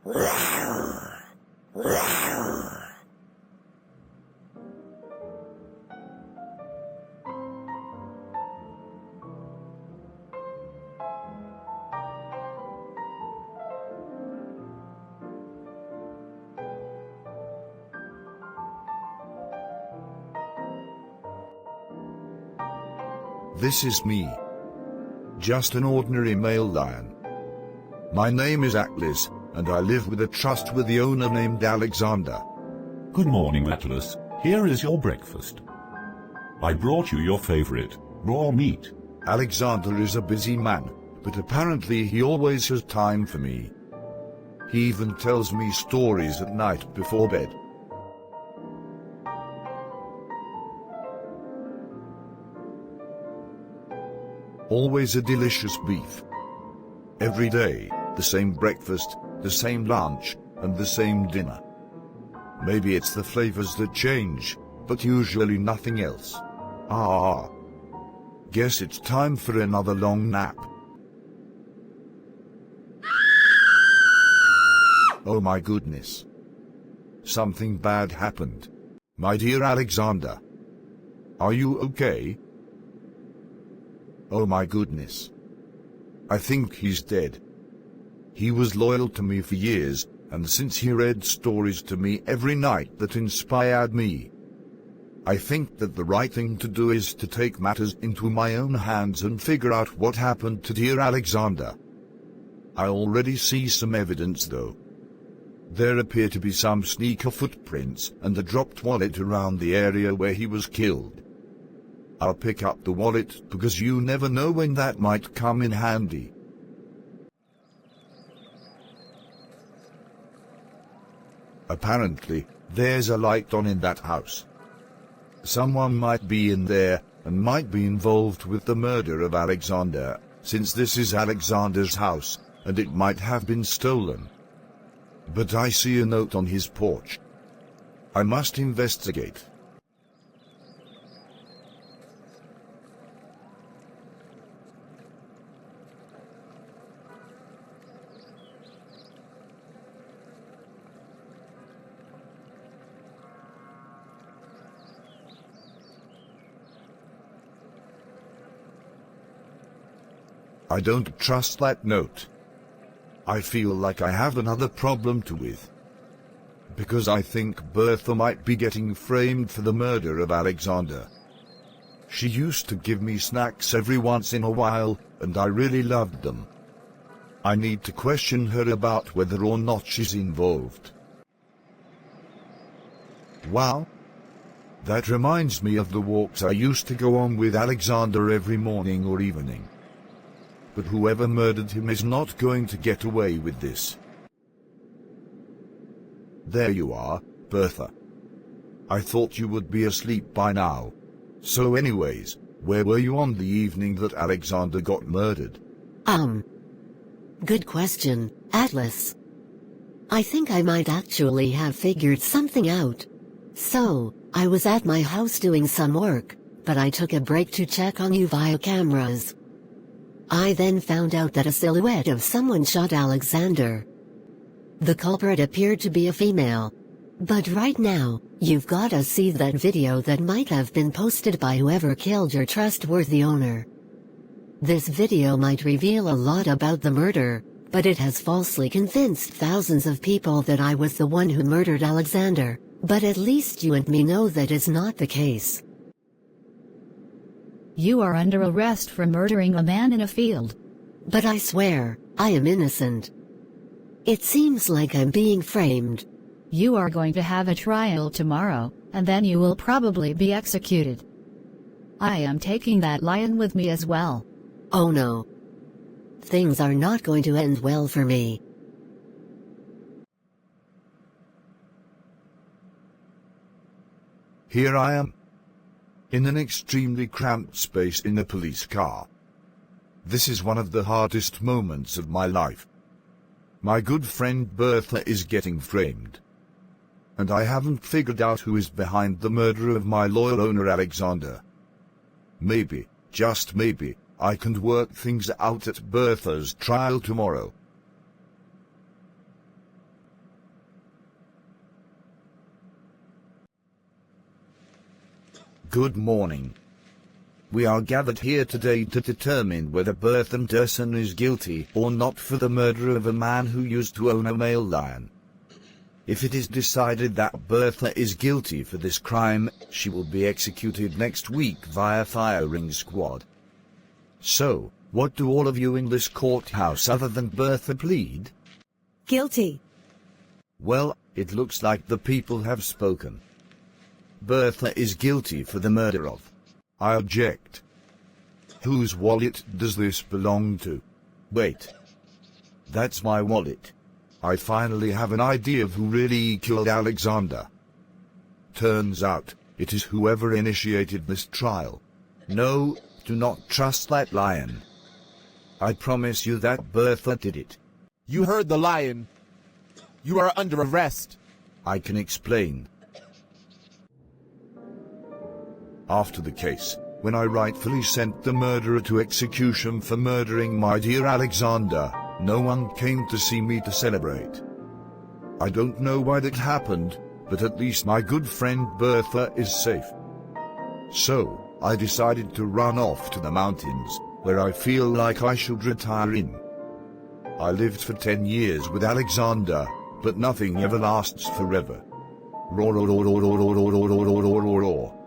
This is me. Just an ordinary male lion. My name is Atlas, and I live with a trustworthy owner named Alexander. Good morning, Atlas. Here is your breakfast. I brought you your favorite, raw meat. Alexander is a busy man, but apparently he always has time for me. He even tells me stories at night before bed. Always a delicious beef. Every day, the same breakfast, the same lunch, and the same dinner. Maybe it's the flavors that change, but usually nothing else. Guess it's time for another long nap. Oh my goodness. Something bad happened. My dear Alexander. Are you okay? Oh my goodness. I think he's dead. He was loyal to me for years, and since he read stories to me every night that inspired me. I think that the right thing to do is to take matters into my own hands and figure out what happened to dear Alexander. I already see some evidence though. There appear to be some sneaker footprints and a dropped wallet around the area where he was killed. I'll pick up the wallet because you never know when that might come in handy. Apparently, there's a light on in that house. Someone might be in there and might be involved with the murder of Alexander, since this is Alexander's house, and it might have been stolen. But I see a note on his porch. I must investigate. I don't trust that note. I feel like I have another problem to with. Because I think Bertha might be getting framed for the murder of Alexander. She used to give me snacks every once in a while, and I really loved them. I need to question her about whether or not she's involved. Wow. That reminds me of the walks I used to go on with Alexander every morning or evening. But whoever murdered him is not going to get away with this. There you are, Bertha. I thought you would be asleep by now. So anyways, where were you on the evening that Alexander got murdered? Good question, Atlas. I think I might actually have figured something out. So, I was at my house doing some work, but I took a break to check on you via cameras. I then found out that a silhouette of someone shot Alexander. The culprit appeared to be a female. But right now, you've gotta see that video that might have been posted by whoever killed your trustworthy owner. This video might reveal a lot about the murder, but it has falsely convinced thousands of people that I was the one who murdered Alexander, but at least you and me know that is not the case. You are under arrest for murdering a man in a field. But I swear, I am innocent. It seems like I'm being framed. You are going to have a trial tomorrow, and then you will probably be executed. I am taking that lion with me as well. Oh no. Things are not going to end well for me. Here I am. In an extremely cramped space in a police car. This is one of the hardest moments of my life. My good friend Bertha is getting framed. And I haven't figured out who is behind the murder of my loyal owner Alexander. Maybe, just maybe, I can work things out at Bertha's trial tomorrow. Good morning. We are gathered here today to determine whether Bertha Anderson is guilty or not for the murder of a man who used to own a male lion. If it is decided that Bertha is guilty for this crime, she will be executed next week via firing squad. So, what do all of you in this courthouse other than Bertha plead? Guilty. Well, it looks like the people have spoken. Bertha is guilty for the murder of... I object. Whose wallet does this belong to? Wait. That's my wallet. I finally have an idea of who really killed Alexander. Turns out, it is whoever initiated this trial. No, do not trust that lion. I promise you that Bertha did it. You heard the lion. You are under arrest. I can explain. After the case, when I rightfully sent the murderer to execution for murdering my dear Alexander, no one came to see me to celebrate. I don't know why that happened, but at least my good friend Bertha is safe. So, I decided to run off to the mountains, where I feel like I should retire in. I lived for 10 years with Alexander, but nothing ever lasts forever. Roar, roar, roar, roar, roar, roar, roar, roar, roar, roar, roar.